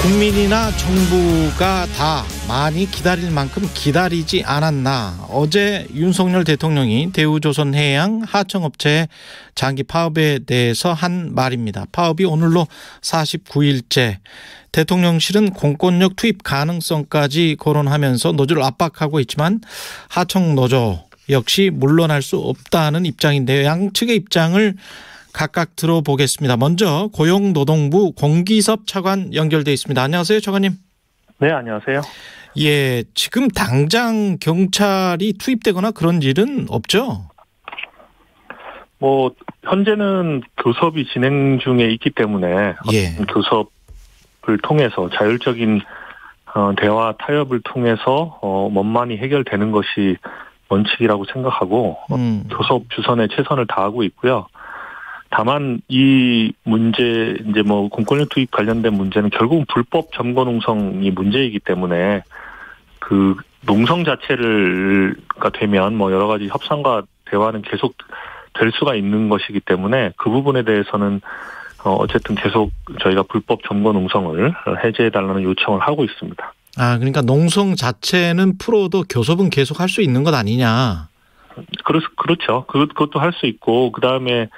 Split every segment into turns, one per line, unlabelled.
국민이나 정부가 다 많이 기다릴 만큼 기다리지 않았나. 어제 윤석열 대통령이 대우조선해양 하청업체의 장기 파업에 대해서 한 말입니다. 파업이 오늘로 49일째. 대통령실은 공권력 투입 가능성까지 거론하면서 노조를 압박하고 있지만 하청노조 역시 물러날 수 없다는 입장인데요. 양측의 입장을 각각 들어보겠습니다. 먼저 고용노동부 공기섭 차관 연결돼 있습니다. 안녕하세요, 차관님.
네, 안녕하세요.
예, 지금 당장 경찰이 투입되거나 그런 일은 없죠?
현재는 교섭이 진행 중에 있기 때문에 교섭을 통해서 자율적인 대화 타협을 통해서 원만히 해결되는 것이 원칙이라고 생각하고 교섭 주선에 최선을 다하고 있고요. 다만 이 문제 공권력 투입 관련된 문제는 결국은 불법 점거 농성이 문제이기 때문에 그 농성 자체가 되면 여러 가지 협상과 대화는 계속 될 수가 있는 것이기 때문에 그 부분에 대해서는 어쨌든 계속 저희가 불법 점거 농성을 해제해달라는 요청을 하고 있습니다.
아, 그러니까 농성 자체는 풀어도 교섭은 계속 할 수 있는 것 아니냐?
그렇죠. 그것도 할 수 있고 그다음에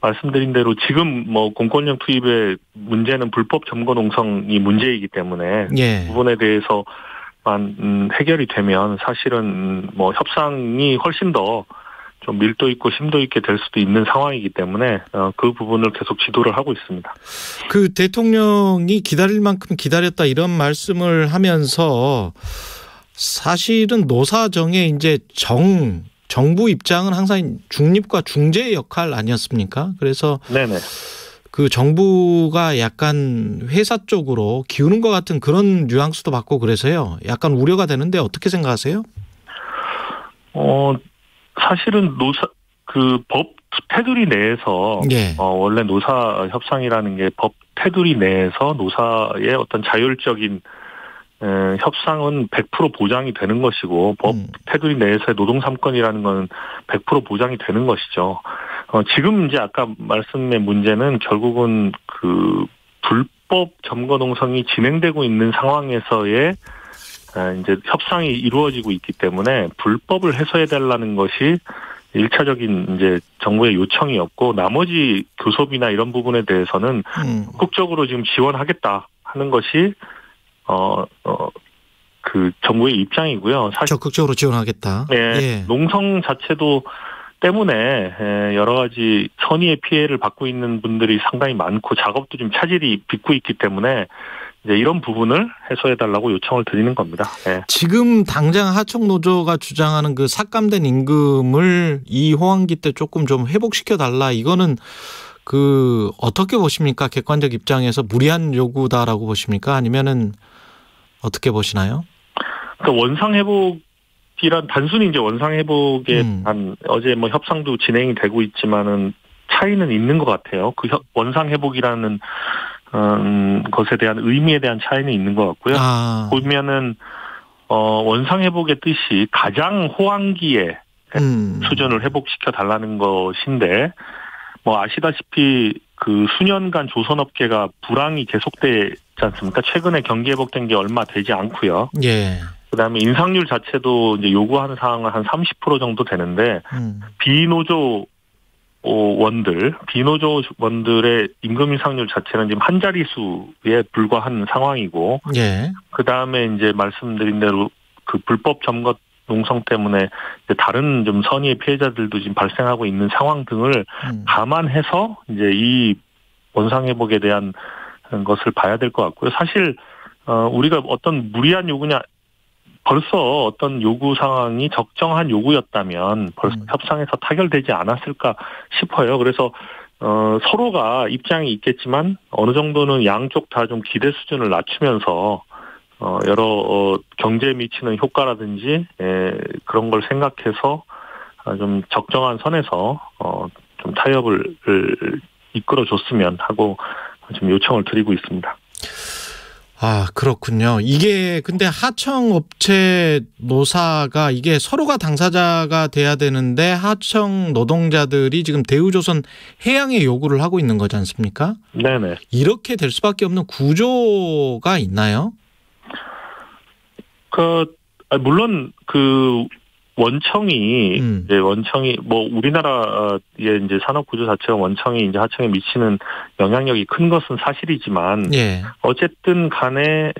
말씀드린 대로 지금 공권력 투입의 문제는 불법 점거 농성이 문제이기 때문에 그 부분에 대해서만 해결이 되면 사실은 협상이 훨씬 더 좀 밀도 있고 심도 있게 될 수도 있는 상황이기 때문에 그 부분을 계속 지도를 하고 있습니다.
그 대통령이 기다릴 만큼 기다렸다 이런 말씀을 하면서 사실은 노사정의 이제 정부 입장은 항상 중립과 중재의 역할 아니었습니까? 그래서
네네.
그 정부가 약간 회사 쪽으로 기우는 것 같은 그런 뉘앙스도 받고 그래서요. 약간 우려가 되는데 어떻게 생각하세요?
사실은 법 테두리 내에서 원래 노사 협상이라는 게 법 테두리 내에서 노사의 어떤 자율적인 협상은 100% 보장이 되는 것이고 법 테두리 내에서의 노동 3권이라는 건 100% 보장이 되는 것이죠. 지금 이제 아까 말씀의 문제는 결국은 그 불법 점거 농성이 진행되고 있는 상황에서의 이제 협상이 이루어지고 있기 때문에 불법을 해소해달라는 것이 1차적인 이제 정부의 요청이었고 나머지 교섭이나 이런 부분에 대해서는 적극적으로 지금 지원하겠다 하는 것이 그 정부의 입장이고요. 사실
적극적으로 지원하겠다.
네, 농성 자체도 때문에 여러 가지 선의의 피해를 받고 있는 분들이 상당히 많고 작업도 좀 차질이 빚고 있기 때문에 이제 이런 부분을 해소해달라고 요청을 드리는 겁니다. 네.
지금 당장 하청노조가 주장하는 그 삭감된 임금을 이 호황기 때 조금 좀 회복시켜달라. 이거는 그 어떻게 보십니까? 객관적 입장에서 무리한 요구다라고 보십니까? 아니면은 어떻게 보시나요?
그러니까 원상회복이란 단순히 이제 원상회복에 한 어제 협상도 진행이 되고 있지만은 차이는 있는 것 같아요. 그 원상회복이라는 것에 대한 의미에 대한 차이는 있는 것 같고요. 보면은 원상회복의 뜻이 가장 호황기에 수준을 회복시켜 달라는 것인데 아시다시피 그 수년간 조선업계가 불황이 계속되지 않습니까? 최근에 경기 회복된 게 얼마 되지 않고요. 그다음에 인상률 자체도 이제 요구하는 사항은 한 30% 정도 되는데 비노조원들의 임금 인상률 자체는 지금 한 자릿수에 불과한 상황이고, 그 다음에 이제 말씀드린 대로 그 불법 점거 농성 때문에 이제 다른 좀 선의의 피해자들도 지금 발생하고 있는 상황 등을 감안해서 이제 이 원상회복에 대한 것을 봐야 될 것 같고요. 사실 우리가 어떤 무리한 요구냐. 벌써 어떤 요구 상황이 적정한 요구였다면 벌써 협상에서 타결되지 않았을까 싶어요. 그래서 서로가 입장이 있겠지만 어느 정도는 양쪽 다 좀 기대 수준을 낮추면서 여러 경제에 미치는 효과라든지 그런 걸 생각해서 좀 적정한 선에서 좀 타협을 이끌어줬으면 하고 좀 요청을 드리고 있습니다.
아, 그렇군요. 이게 근데 하청업체 노사가 이게 서로가 당사자가 돼야 되는데 하청 노동자들이 지금 대우조선 해양에 요구를 하고 있는 거지 않습니까?
네네.
이렇게 될 수밖에 없는 구조가 있나요?
물론 원청이 뭐 우리나라의 이제 산업 구조 자체가 원청이 이제 하청에 미치는 영향력이 큰 것은 사실이지만
예.
어쨌든 간에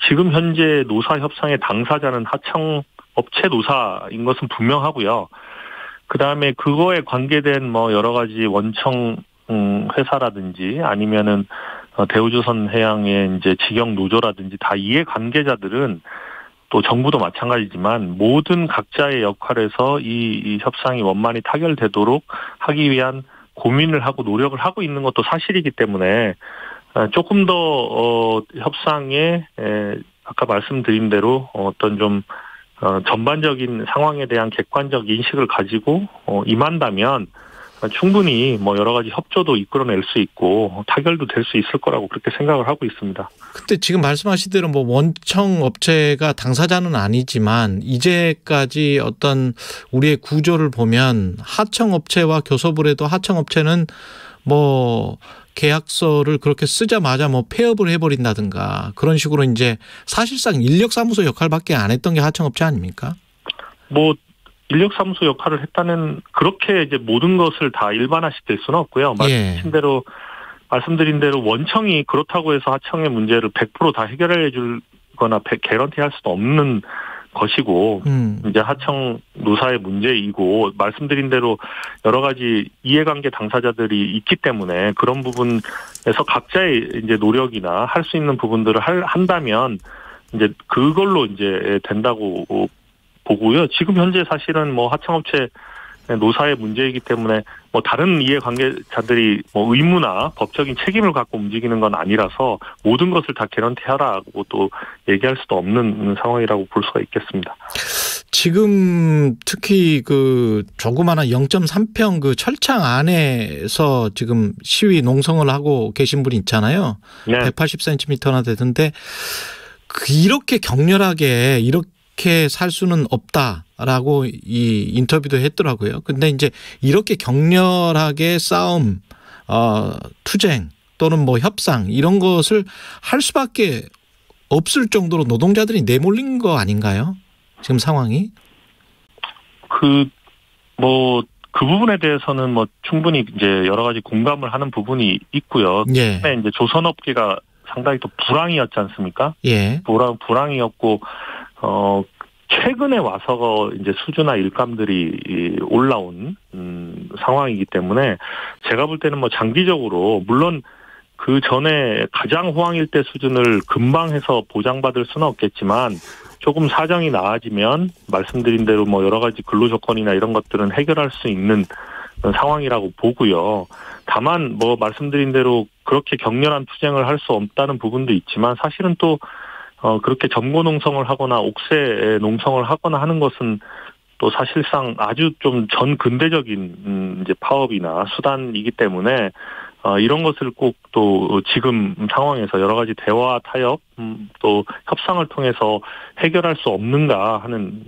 지금 현재 노사 협상의 당사자는 하청 업체 노사인 것은 분명하고요. 그다음에 그거에 관계된 뭐 여러 가지 원청 회사라든지 아니면은 대우조선 해양의 이제 직영 노조라든지 다 이해 관계자들은 또 정부도 마찬가지지만 모든 각자의 역할에서 이 협상이 원만히 타결되도록 하기 위한 고민을 하고 노력을 하고 있는 것도 사실이기 때문에 조금 더 협상에 아까 말씀드린 대로 어떤 좀 전반적인 상황에 대한 객관적 인식을 가지고 임한다면 충분히 뭐 여러 가지 협조도 이끌어낼 수 있고 타결도 될 수 있을 거라고 그렇게 생각을 하고 있습니다.
근데 지금 말씀하신 대로 뭐 원청 업체가 당사자는 아니지만 이제까지 어떤 우리의 구조를 보면 하청 업체와 교섭을 해도 하청 업체는 뭐 계약서를 그렇게 쓰자마자 뭐 폐업을 해버린다든가 그런 식으로 이제 사실상 인력사무소 역할밖에 안 했던 게 하청 업체 아닙니까? 뭐
인력사무소 역할을 했다는 그렇게 이제 모든 것을 다 일반화시킬 수는 없고요. 말씀드린 대로 원청이 그렇다고 해서 하청의 문제를 100% 다 해결해 줄거나 개런티할 수도 없는 것이고 이제 하청 노사의 문제이고 말씀드린 대로 여러 가지 이해관계 당사자들이 있기 때문에 그런 부분에서 각자의 이제 노력이나 할 수 있는 부분들을 한다면 이제 그걸로 이제 된다고 보고요. 지금 현재 사실은 뭐 하청업체 노사의 문제이기 때문에 뭐 다른 이해관계자들이 뭐 의무나 법적인 책임을 갖고 움직이는 건 아니라서 모든 것을 다 개런티하라고 또 얘기할 수도 없는 상황이라고 볼 수가 있겠습니다.
지금 특히 그 조그마한 0.3평 그 철창 안에서 지금 시위 농성을 하고 계신 분이 있잖아요. 네. 180cm나 되던데 이렇게 격렬하게 이렇게 살 수는 없다라고 이 인터뷰도 했더라고요. 근데 이제 이렇게 격렬하게 싸움, 투쟁 또는 뭐 협상 이런 것을 할 수밖에 없을 정도로 노동자들이 내몰린 거 아닌가요? 지금 상황이? 그
부분에 대해서는 뭐 충분히 이제 여러 가지 공감을 하는 부분이 있고요.
예.
근데 이제 조선업계가 상당히 또 불황이었지 않습니까?
예.
불황이었고, 최근에 와서 이제 수주나 일감들이 올라온, 상황이기 때문에 제가 볼 때는 뭐 장기적으로, 물론 그 전에 가장 호황일 때 수준을 금방 해서 보장받을 수는 없겠지만 조금 사정이 나아지면 말씀드린 대로 뭐 여러 가지 근로 조건이나 이런 것들은 해결할 수 있는 상황이라고 보고요. 다만 뭐 말씀드린 대로 그렇게 격렬한 투쟁을 할 수 없다는 부분도 있지만 사실은 또 그렇게 점고 농성을 하거나 옥새 농성을 하거나 하는 것은 또 사실상 아주 좀 전 근대적인 이제 파업이나 수단이기 때문에 이런 것을 꼭 또 지금 상황에서 여러 가지 대화, 타협, 또 협상을 통해서 해결할 수 없는가 하는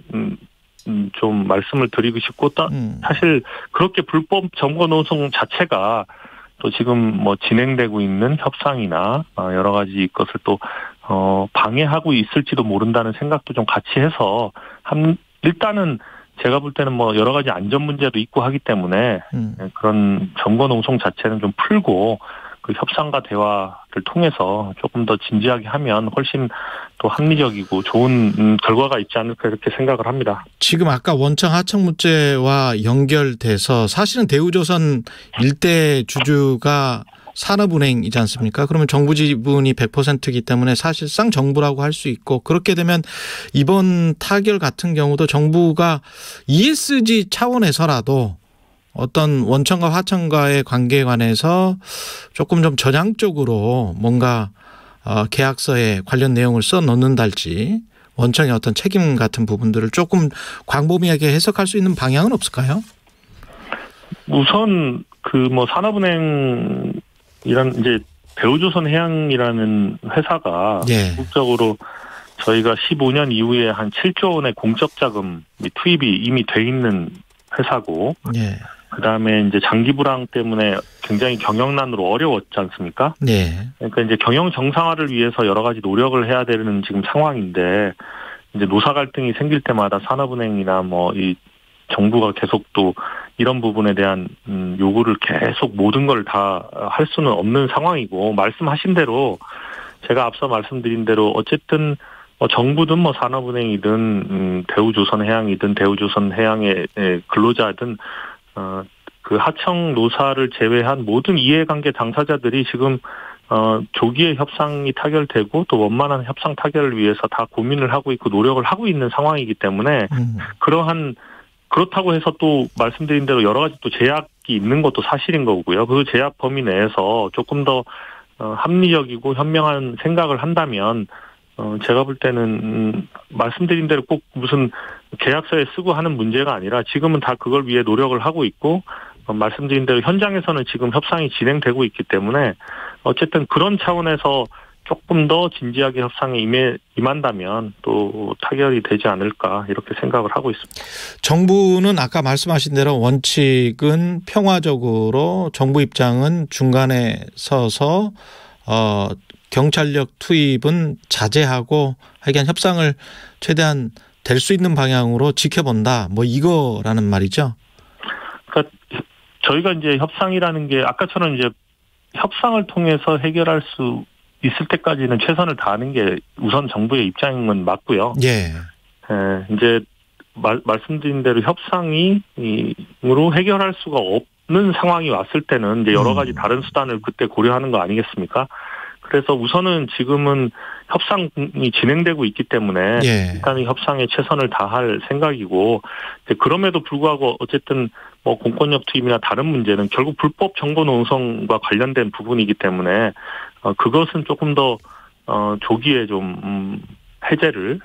좀 말씀을 드리고 싶고, 사실 그렇게 불법 점거 노동 자체가 또 지금 뭐 진행되고 있는 협상이나 여러 가지 것을 또 방해하고 있을지도 모른다는 생각도 좀 같이 해서 일단은 제가 볼 때는 뭐 여러 가지 안전 문제도 있고 하기 때문에 그런 점거 농성 자체는 좀 풀고 그 협상과 대화를 통해서 조금 더 진지하게 하면 훨씬 또 합리적이고 좋은 결과가 있지 않을까 이렇게 생각을 합니다.
지금 아까 원청 하청 문제와 연결돼서 사실은 대우조선 일대 주주가 산업은행이지 않습니까? 그러면 정부 지분이 100%이기 때문에 사실상 정부라고 할 수 있고 그렇게 되면 이번 타결 같은 경우도 정부가 ESG 차원에서라도 어떤 원청과 하청과의 관계에 관해서 조금 좀 전향적으로 뭔가 계약서에 관련 내용을 써 넣는달지 원청의 어떤 책임 같은 부분들을 조금 광범위하게 해석할 수 있는 방향은 없을까요?
우선 그 뭐 산업은행 이런 이제 대우조선해양이라는 회사가
예.
국적으로 저희가 15년 이후에 한 7조 원의 공적 자금 투입이 이미 돼 있는 회사고,
예.
그다음에 이제 장기 불황 때문에 굉장히 경영난으로 어려웠지 않습니까?
네.
그러니까 이제 경영 정상화를 위해서 여러 가지 노력을 해야 되는 지금 상황인데, 이제 노사 갈등이 생길 때마다 산업은행이나 뭐 이 정부가 계속 또 이런 부분에 대한 요구를 계속 모든 걸 다 할 수는 없는 상황이고, 말씀하신 대로 제가 앞서 말씀드린 대로 어쨌든 정부든 뭐 산업은행이든 대우조선해양이든 대우조선해양의 근로자든 그 하청 노사를 제외한 모든 이해관계 당사자들이 지금 조기에 협상이 타결되고 또 원만한 협상 타결을 위해서 다 고민을 하고 있고 노력을 하고 있는 상황이기 때문에 그렇다고 해서 또 말씀드린 대로 여러 가지 또 제약이 있는 것도 사실인 거고요. 그 제약 범위 내에서 조금 더 합리적이고 현명한 생각을 한다면 제가 볼 때는 말씀드린 대로 꼭 무슨 계약서에 쓰고 하는 문제가 아니라 지금은 다 그걸 위해 노력을 하고 있고 말씀드린 대로 현장에서는 지금 협상이 진행되고 있기 때문에 어쨌든 그런 차원에서 조금 더 진지하게 협상에 임한다면 또 타결이 되지 않을까 이렇게 생각을 하고 있습니다.
정부는 아까 말씀하신 대로 원칙은 평화적으로 정부 입장은 중간에 서서 경찰력 투입은 자제하고 하여간 협상을 최대한 될 수 있는 방향으로 지켜본다. 뭐 이거라는 말이죠.
그러니까 저희가 이제 협상이라는 게 아까처럼 이제 협상을 통해서 해결할 수 있을 때까지는 최선을 다하는 게 우선 정부의 입장은 맞고요.
예.
이제 말씀드린 대로 협상으로 해결할 수가 없는 상황이 왔을 때는 이제 여러 가지 다른 수단을 그때 고려하는 거 아니겠습니까? 그래서 우선은 지금은 협상이 진행되고 있기 때문에 일단 협상에 최선을 다할 생각이고, 그럼에도 불구하고 어쨌든 뭐 공권력 투입이나 다른 문제는 결국 불법 정보 농성과 관련된 부분이기 때문에 그것은 조금 더 조기에 좀 해제를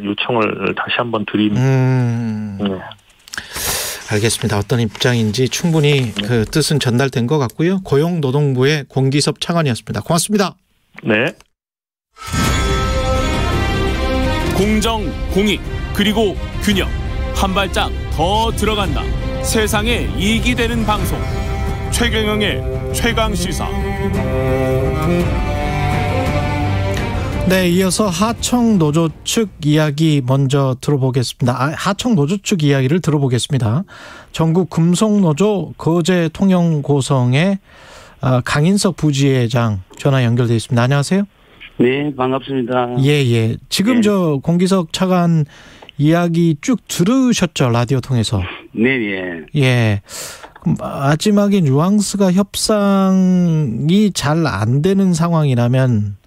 요청을 다시 한번 드리는. 네.
알겠습니다. 어떤 입장인지 충분히 그 뜻은 전달된 것 같고요. 고용노동부의 공기섭 차관이었습니다. 고맙습니다.
네.
공정, 공익, 그리고 균형. 한 발짝 더 들어간다. 세상에 이익이 되는 방송. 최경영의 최강시사.
네, 이어서 하청 노조 측 이야기 먼저 들어보겠습니다. 하청 노조 측 이야기를 들어보겠습니다. 전국 금속노조 거제 통영고성의 강인석 부지회장 전화 연결돼 있습니다. 안녕하세요.
네, 반갑습니다.
예. 지금 저 공기석 차관 이야기 쭉 들으셨죠? 라디오 통해서.
네.
예. 마지막에 뉘앙스가 협상이 잘 안 되는 상황이라면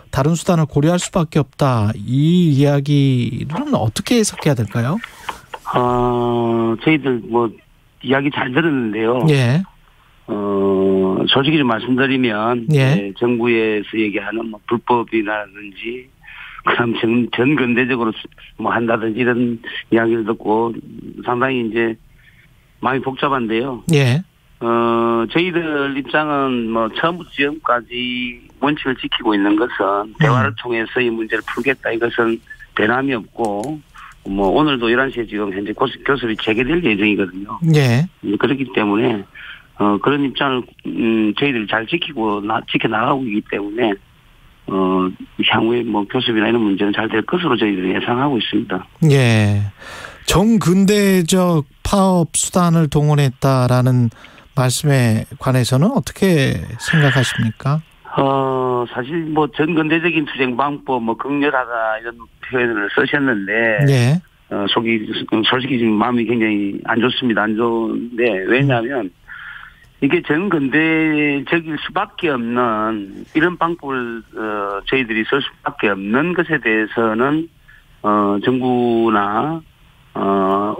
다른 수단을 고려할 수밖에 없다. 이 이야기는 어떻게 해석해야 될까요?
저희들 이야기 잘 들었는데요.
예.
솔직히 좀 말씀드리면 정부에서 얘기하는 불법이라든지 그다음 전근대적으로 한다든지 이런 이야기를 듣고 상당히 이제 마음이 복잡한데요.
예.
저희들 입장은 처음부터 지금까지 원칙을 지키고 있는 것은 대화를 통해서 이 문제를 풀겠다. 이것은 변함이 없고, 오늘도 11시에 지금 현재 교섭이 재개될 예정이거든요.
예.
그렇기 때문에, 그런 입장을, 저희들이 잘 지켜나가고 있기 때문에, 향후에 교섭이나 이런 문제는 잘 될 것으로 저희들이 예상하고 있습니다.
예. 정근대적 파업 수단을 동원했다라는 말씀에 관해서는 어떻게 생각하십니까?
사실 전근대적인 투쟁 방법, 극렬하다 이런 표현을 쓰셨는데, 솔직히 지금 마음이 굉장히 안 좋습니다. 안 좋은데, 왜냐하면, 이게 전근대적일 수밖에 없는, 이런 방법을, 저희들이 쓸 수밖에 없는 것에 대해서는, 정부나,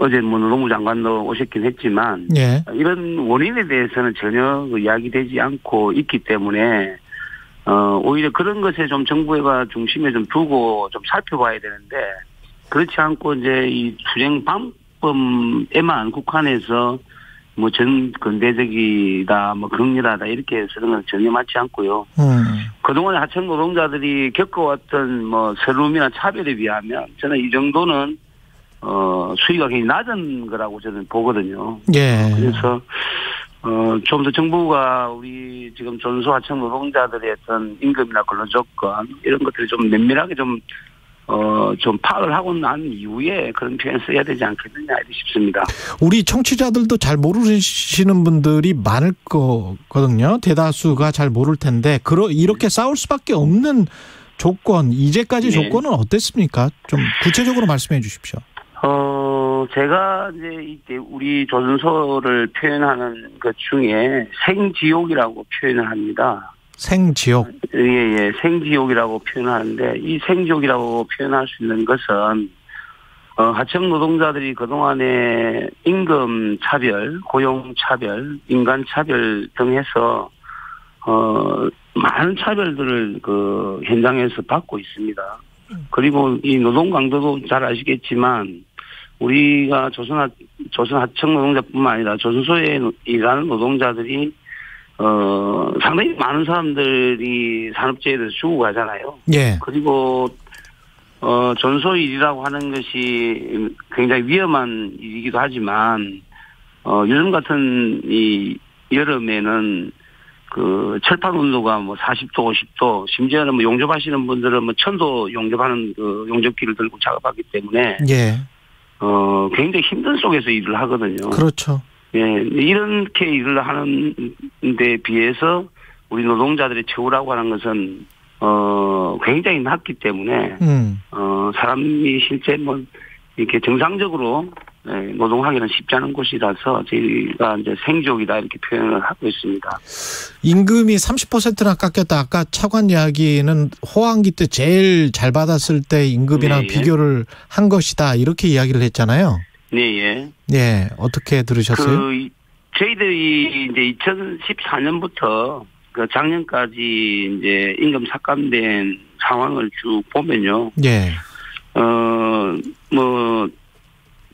어제 노동부 장관도 오셨긴 했지만, 이런 원인에 대해서는 전혀 이야기되지 않고 있기 때문에, 오히려 그런 것에 좀 정부가 중심에 좀 두고 좀 살펴봐야 되는데, 그렇지 않고 이제 이 투쟁 방법에만 국한해서 뭐 근대적이다, 뭐 극렬하다 이렇게 쓰는 건 전혀 맞지 않고요. 그동안에 하청 노동자들이 겪어왔던 뭐 서름이나 차별에 비하면 저는 이 정도는 수위가 굉장히 낮은 거라고 저는 보거든요.
예.
그래서 좀 더 정부가 우리 지금 전소 하청 노동자들의 어떤 임금이나 근로조건 이런 것들을 좀 면밀하게 좀 파악을 하고 난 이후에 그런 표현 써야 되지 않겠느냐 싶습니다.
우리 청취자들도 잘 모르시는 분들이 많을 거거든요. 대다수가 잘 모를 텐데 이렇게 싸울 수밖에 없는 조건, 이제까지 조건은 어땠습니까? 좀 구체적으로 말씀해 주십시오.
제가 이제 이때 우리 조선소를 표현하는 것 중에 생지옥이라고 표현을 합니다.
생지옥?
예, 생지옥이라고 표현하는데, 이 생지옥이라고 표현할 수 있는 것은, 하청 노동자들이 그동안에 임금 차별, 고용 차별, 인간 차별 등 해서, 많은 차별들을 현장에서 받고 있습니다. 그리고 이 노동 강도도 잘 아시겠지만, 우리가 조선 하청 노동자뿐만 아니라 조선소에 일하는 노동자들이 상당히 많은 사람들이 산업재해에서 죽어가잖아요.
예.
그리고 전소 일이라고 하는 것이 굉장히 위험한 일이기도 하지만 요즘 같은 이 여름에는 철판 온도가 뭐 40도, 50도, 심지어는 뭐 용접하시는 분들은 뭐 1000도 용접하는 용접기를 들고 작업하기 때문에
예.
굉장히 힘든 속에서 일을 하거든요.
그렇죠.
예, 이렇게 일을 하는 데 비해서 우리 노동자들의 처우라고 하는 것은 굉장히 낮기 때문에 사람이 실제 뭐 이렇게 정상적으로 노동하기는 쉽지 않은 곳이라서 저희가 이제 생지옥이다 이렇게 표현을 하고 있습니다.
임금이 30%나 깎였다. 아까 차관 이야기는 호황기 때 제일 잘 받았을 때 임금이랑 비교를 한 것이다 이렇게 이야기를 했잖아요.
네,
예. 어떻게 들으셨어요?
저희들이 이제 2014년부터 작년까지 이제 임금 삭감된 상황을 쭉 보면요.
예.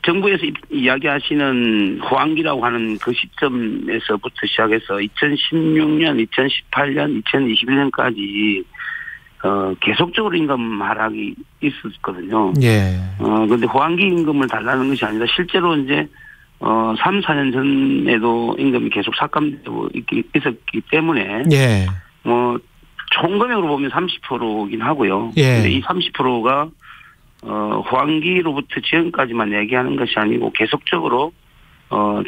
정부에서 이야기하시는 호황기라고 하는 그 시점에서부터 시작해서 2016년, 2018년, 2021년까지 계속적으로 임금 하락이 있었거든요.
예.
근데 호황기 임금을 달라는 것이 아니라 실제로 이제 3, 4년 전에도 임금이 계속 삭감되고 있었기 때문에
예.
총 금액으로 보면 30%긴 하고요.
예.
근데 이 30%가 호황기로부터 지금까지만 얘기하는 것이 아니고 계속적으로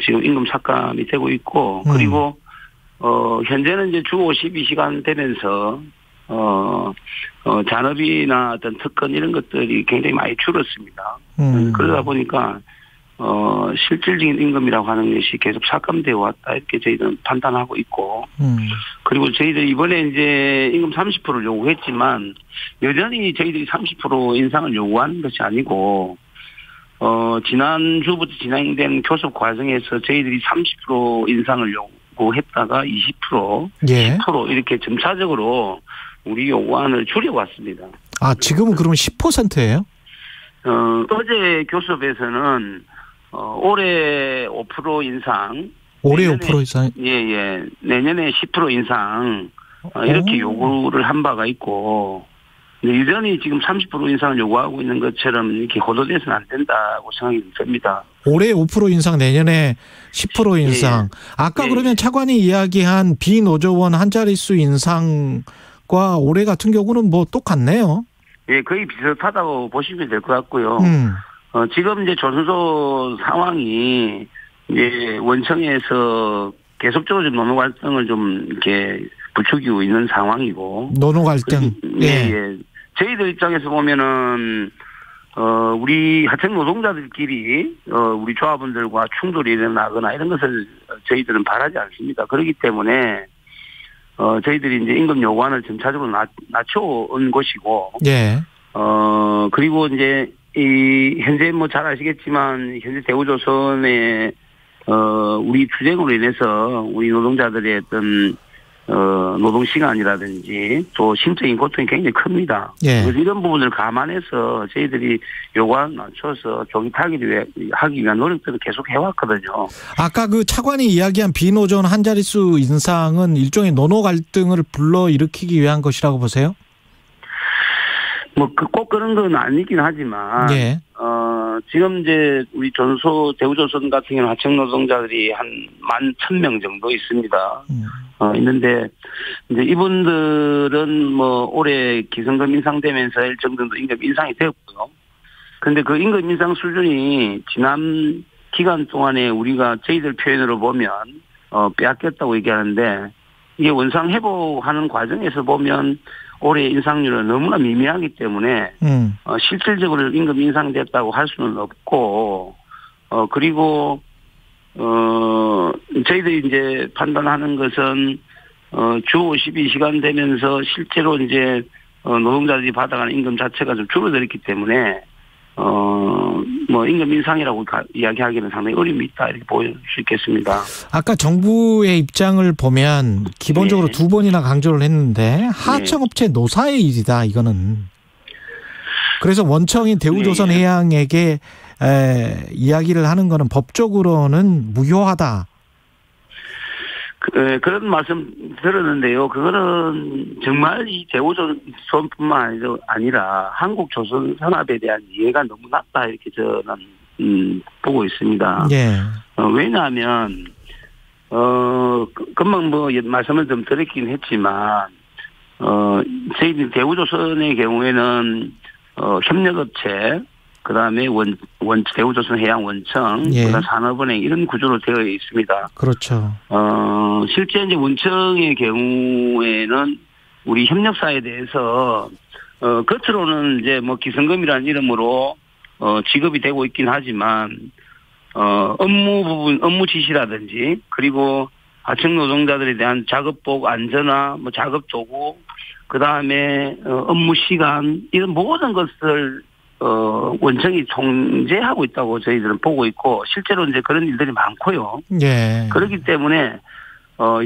지금 임금 삭감이 되고 있고 그리고 현재는 이제 주 52시간 되면서 잔업이나 어떤 특권 이런 것들이 굉장히 많이 줄었습니다. 그러다 보니까 실질적인 임금이라고 하는 것이 계속 삭감되어 왔다 이렇게 저희들은 판단하고 있고 그리고 저희들이 이번에 이제 임금 30%를 요구했지만 여전히 저희들이 30% 인상을 요구하는 것이 아니고 지난주부터 진행된 교섭 과정에서 저희들이 30% 인상을 요구했다가 20%,
예.
10% 이렇게 점차적으로 우리 요구안을 줄여왔습니다.
아, 지금은 그러면 10%예요?
어제 교섭에서는 올해 5% 인상.
올해 5% 인상?
예. 내년에 10% 인상. 이렇게 요구를 한 바가 있고, 여전히 지금 30% 인상을 요구하고 있는 것처럼 이렇게 호도돼서는 안 된다고 생각이 듭니다. 올해
5% 인상, 내년에 10% 인상. 예. 아까 그러면 차관이 이야기한 비노조원 한 자릿수 인상과 올해 같은 경우는 뭐 똑같네요.
예, 거의 비슷하다고 보시면 될 것 같고요. 지금 이제 조선소 상황이 이제 원청에서 계속적으로 좀 노노 갈등을 좀 이렇게 부추기고 있는 상황이고.
노노 갈등.
예. 저희들 입장에서 보면은 우리 하청 노동자들끼리 우리 조합원들과 충돌이 일어나거나 이런 것을 저희들은 바라지 않습니다. 그렇기 때문에 저희들이 이제 임금 요구안을 점차적으로 낮춰온 것이고. 예. 그리고 이제 현재 뭐 잘 아시겠지만 현재 대우조선의 우리 투쟁으로 인해서 우리 노동자들의 어떤 노동 시간이라든지 또 심적인 고통이 굉장히 큽니다.
예.
그래서 이런 부분을 감안해서 저희들이 요구안 맞춰서 조기 타기를 하기 위한 노력들을 계속 해왔거든요.
아까 그 차관이 이야기한 비노조 한 자릿수 인상은 일종의 노노 갈등을 불러일으키기 위한 것이라고 보세요?
뭐 꼭 그런 건 아니긴 하지만
예.
지금 이제 우리 대우조선 같은 경우는 하청 노동자들이 한 11,000명 정도 있습니다. 있는데 이제 이분들은 뭐 올해 기성금 인상되면서 일정 정도 임금 인상이 되었고요. 근데 그 임금 인상 수준이 지난 기간 동안에 우리가 저희들 표현으로 보면 빼앗겼다고 얘기하는데 이게 원상 회복하는 과정에서 보면 올해 인상률은 너무나 미미하기 때문에 실질적으로 임금 인상됐다고 할 수는 없고 그리고 저희들이 이제 판단하는 것은 주 52시간 되면서 실제로 이제 노동자들이 받아가는 임금 자체가 좀 줄어들었기 때문에 뭐 임금 인상이라고 이야기하기는 상당히 어려움이 있다 이렇게 보일 수 있겠습니다.
아까 정부의 입장을 보면 기본적으로 두 번이나 강조를 했는데 하청업체 노사의 일이다 이거는. 그래서 원청인 대우조선해양에게 이야기를 하는 거는 법적으로는 무효하다.
그런 말씀 들었는데요. 그거는 정말 이 대우조선뿐만 아니라 한국조선산업에 대한 이해가 너무 낮다 이렇게 저는 보고 있습니다.
예.
왜냐하면 금방 뭐 말씀을 좀 드렸긴 했지만 저희 대우조선의 경우에는 협력업체 그다음에 대우조선해양원청,
예.
그다음 산업은행 이런 구조로 되어 있습니다.
그렇죠.
실제 이제 원청의 경우에는 우리 협력사에 대해서 겉으로는 이제 뭐 기성금이라는 이름으로 지급이 되고 있긴 하지만 업무 지시라든지 그리고 하청 노동자들에 대한 작업복 안전화, 뭐 작업 도구, 그다음에 업무 시간 이런 모든 것을 원청이 통제하고 있다고 저희들은 보고 있고 실제로 이제 그런 일들이 많고요.
예.
그렇기 때문에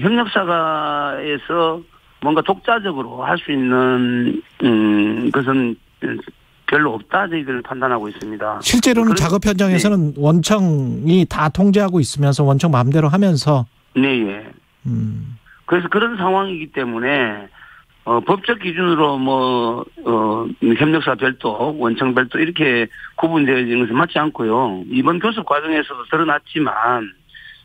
협력사가에서 뭔가 독자적으로 할 수 있는 것은 별로 없다 저희들 판단하고 있습니다.
실제로는 작업 현장에서는 원청이 다 통제하고 있으면서 원청 마음대로 하면서.
네. 예. 그래서 그런 상황이기 때문에 법적 기준으로 협력사 별도, 원청 별도 이렇게 구분되어 있는 것은 맞지 않고요. 이번 교섭 과정에서도 드러났지만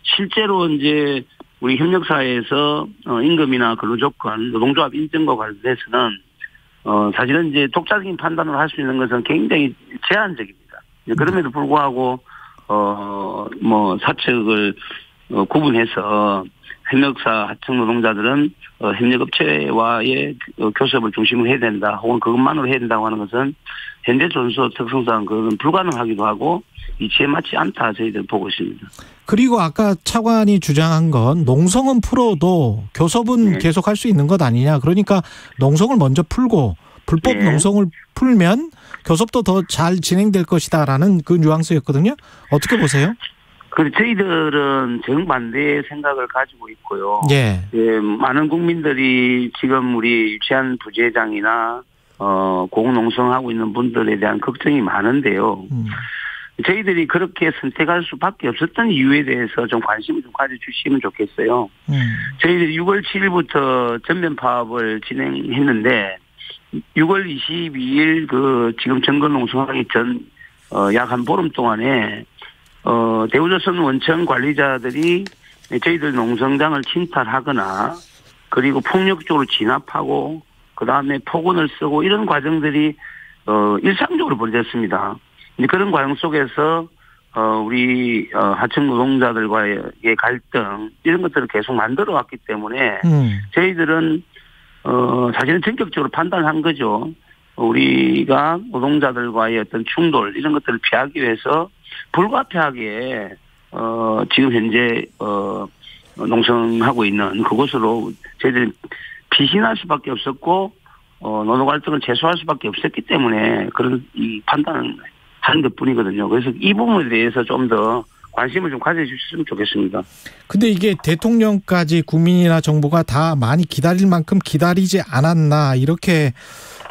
실제로 이제 우리 협력사에서 임금이나 근로조건, 노동조합 인증과 관련해서는 사실은 이제 독자적인 판단을 할 수 있는 것은 굉장히 제한적입니다. 그럼에도 불구하고 사측을 구분해서 협력사 하청 노동자들은 협력업체와의 교섭을 중심으로 해야 된다. 혹은 그것만으로 해야 된다고 하는 것은 현재 존소 특성상 그건 불가능하기도 하고 이치에 맞지 않다 저희들 보고 있습니다.
그리고 아까 차관이 주장한 건 농성은 풀어도 교섭은 계속할 수 있는 것 아니냐. 그러니까 농성을 먼저 풀고 불법 농성을 풀면 교섭도 더 잘 진행될 것이다라는 그 뉘앙스였거든요. 어떻게 보세요?
저희들은 정반대의 생각을 가지고 있고요.
예.
많은 국민들이 지금 우리 유치한 부재장이나 공농성하고 있는 분들에 대한 걱정이 많은데요. 저희들이 그렇게 선택할 수밖에 없었던 이유에 대해서 좀 관심을 좀 가져주시면 좋겠어요. 저희들이 6월 7일부터 전면 파업을 진행했는데 6월 22일 지금 정권 농성하기 전 약 한 보름 동안에 대우조선 원청 관리자들이 저희들 농성장을 침탈하거나 그리고 폭력적으로 진압하고 그다음에 폭언을 쓰고 이런 과정들이 일상적으로 벌어졌습니다. 그런 과정 속에서 우리 하청 노동자들과의 갈등 이런 것들을 계속 만들어 왔기 때문에 저희들은 사실은 전격적으로 판단한 거죠. 우리가 노동자들과의 어떤 충돌 이런 것들을 피하기 위해서 불가피하게 지금 현재 농성하고 있는 그곳으로 저희들이 피신할 수밖에 없었고 노동 갈등을 제소할 수밖에 없었기 때문에 그런 이 판단을 하는 것뿐이거든요. 그래서 이 부분에 대해서 좀 더 관심을 좀 가져주셨으면 좋겠습니다.
근데 이게 대통령까지 국민이나 정부가 다 많이 기다릴 만큼 기다리지 않았나 이렇게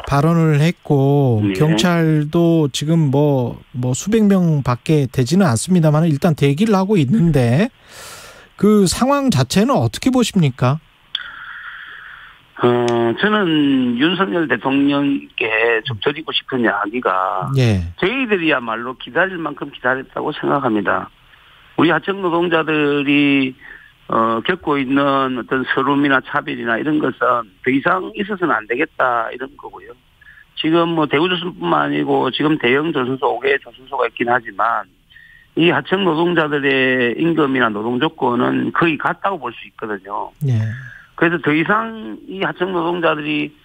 발언을 했고 네. 경찰도 지금 뭐 수백 명밖에 되지는 않습니다만 일단 대기를 하고 있는데 그 상황 자체는 어떻게 보십니까?
저는 윤석열 대통령께 좀 드리고 싶은 이야기가 예. 저희들이야말로 기다릴 만큼 기다렸다고 생각합니다. 우리 하청 노동자들이 겪고 있는 어떤 서름이나 차별이나 이런 것은 더 이상 있어서는 안 되겠다 이런 거고요. 지금 뭐 대우조선뿐만 아니고 지금 대형 조선소 5개 조선소가 있긴 하지만 이 하청 노동자들의 임금이나 노동 조건은 거의 같다고 볼 수 있거든요. 예. 그래서 더 이상 이 하청 노동자들이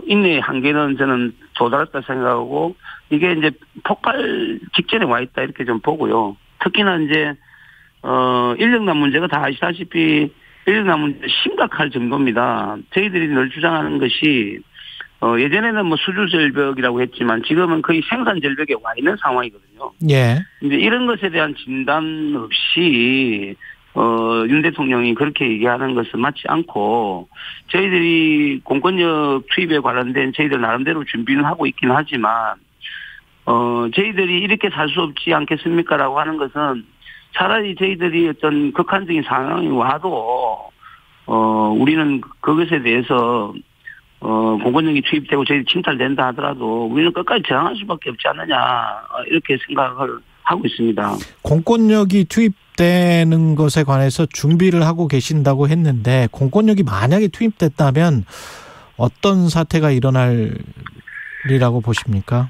인내의 한계는 저는 도달했다 생각하고 이게 이제 폭발 직전에 와 있다 이렇게 좀 보고요. 특히나 이제 인력난 문제가 다 아시다시피 인력난 문제 심각할 정도입니다. 저희들이 늘 주장하는 것이 예전에는 뭐 수주 절벽이라고 했지만 지금은 거의 생산 절벽에 와 있는 상황이거든요. 예. 근데 이런 것에 대한 진단 없이 윤 대통령이 그렇게 얘기하는 것은 맞지 않고 저희들이 공권력 투입에 관련된 저희들 나름대로 준비는 하고 있긴 하지만 저희들이 이렇게 살 수 없지 않겠습니까라고 하는 것은 차라리 저희들이 어떤 극한적인 상황이 와도 우리는 그것에 대해서 공권력이 투입되고 저희들이 침탈된다 하더라도 우리는 끝까지 저항할 수밖에 없지 않느냐 이렇게 생각을 하고 있습니다. 공권력이
투입되는 것에 관해서 준비를 하고 계신다고 했는데 공권력이 만약에 투입됐다면 어떤 사태가 일어날이라고 보십니까?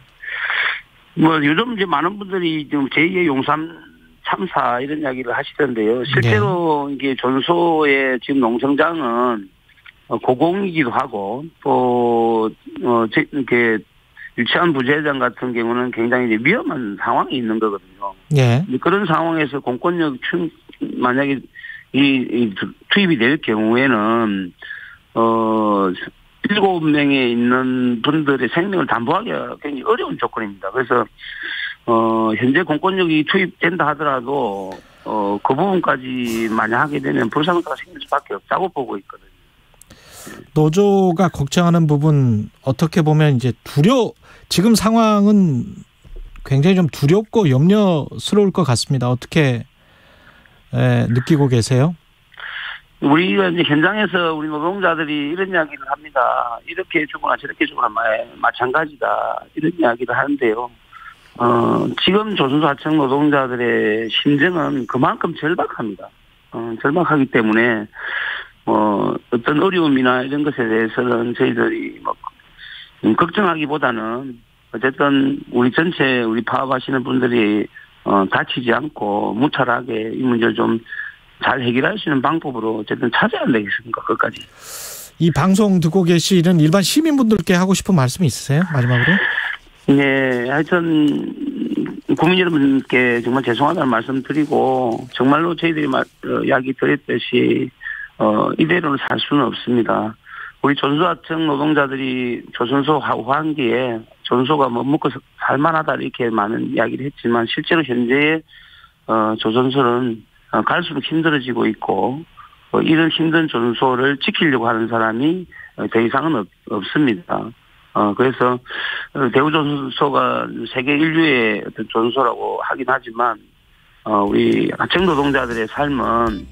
요즘 이제 많은 분들이 좀 제2의 용산 참사 이런 이야기를 하시던데요. 실제로 네. 이게 전소의 지금 농성장은 고공이기도 하고 또 이렇게 유치한 부재장 같은 경우는 굉장히 이제 위험한 상황이 있는 거거든요. 예. 그런 상황에서 공권력 만약에 이 투입이 될 경우에는 7명에 있는 분들의 생명을 담보하기가 굉장히 어려운 조건입니다. 그래서 현재 공권력이 투입된다 하더라도 그 부분까지 만약 하게 되면 불상사가 생길 수밖에 없다고 보고 있거든요. 노조가 걱정하는 부분 어떻게 보면 이제 지금 상황은 굉장히 좀 두렵고 염려스러울 것 같습니다. 어떻게 느끼고 계세요?
우리가 이제 현장에서 우리 노동자들이 이런 이야기를 합니다. 이렇게 해주거나 저렇게 해주거나 마찬가지다. 이런 이야기를 하는데요. 지금 조선소 하청 노동자들의 심정은 그만큼 절박합니다. 절박하기 때문에 어떤 어려움이나 이런 것에 대해서는 저희들이 걱정하기보다는 어쨌든 우리 전체 우리 파업하시는 분들이 다치지 않고 무탈하게 이 문제를 좀 잘 해결할 수 있는 방법으로 어쨌든 찾아야 되겠습니까? 끝까지.
이 방송 듣고 계시는 일반 시민분들께 하고 싶은 말씀이 있으세요? 마지막으로?
네, 하여튼 국민 여러분께 정말 죄송하다는 말씀 드리고 정말로 저희들이 이야기 드렸듯이 이대로는 살 수는 없습니다. 우리 조선소 하청 노동자들이 조선소 후반기에 조선소가 먹고 살만하다 이렇게 많은 이야기를 했지만 실제로 현재 조선소는 갈수록 힘들어지고 있고 이런 힘든 조선소를 지키려고 하는 사람이 더 이상은 없습니다. 그래서 대우조선소가 세계 인류의 어떤 조선소라고 하긴 하지만 우리 하청 노동자들의 삶은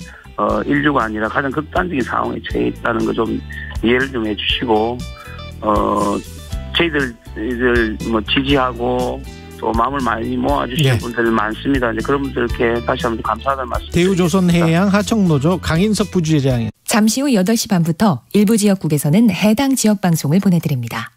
인류가 아니라 가장 극단적인 상황에 처해 있다는 거 좀 이해를 좀 해주시고 저희들 지지하고 또 마음을 많이 모아주시는 분들이 많습니다. 이제 그런 분들께 다시 한번 감사하다는 말씀.
대우조선해양 하청노조 강인석 부주의장.
잠시 후 8시 반부터 일부 지역국에서는 해당 지역 방송을 보내드립니다.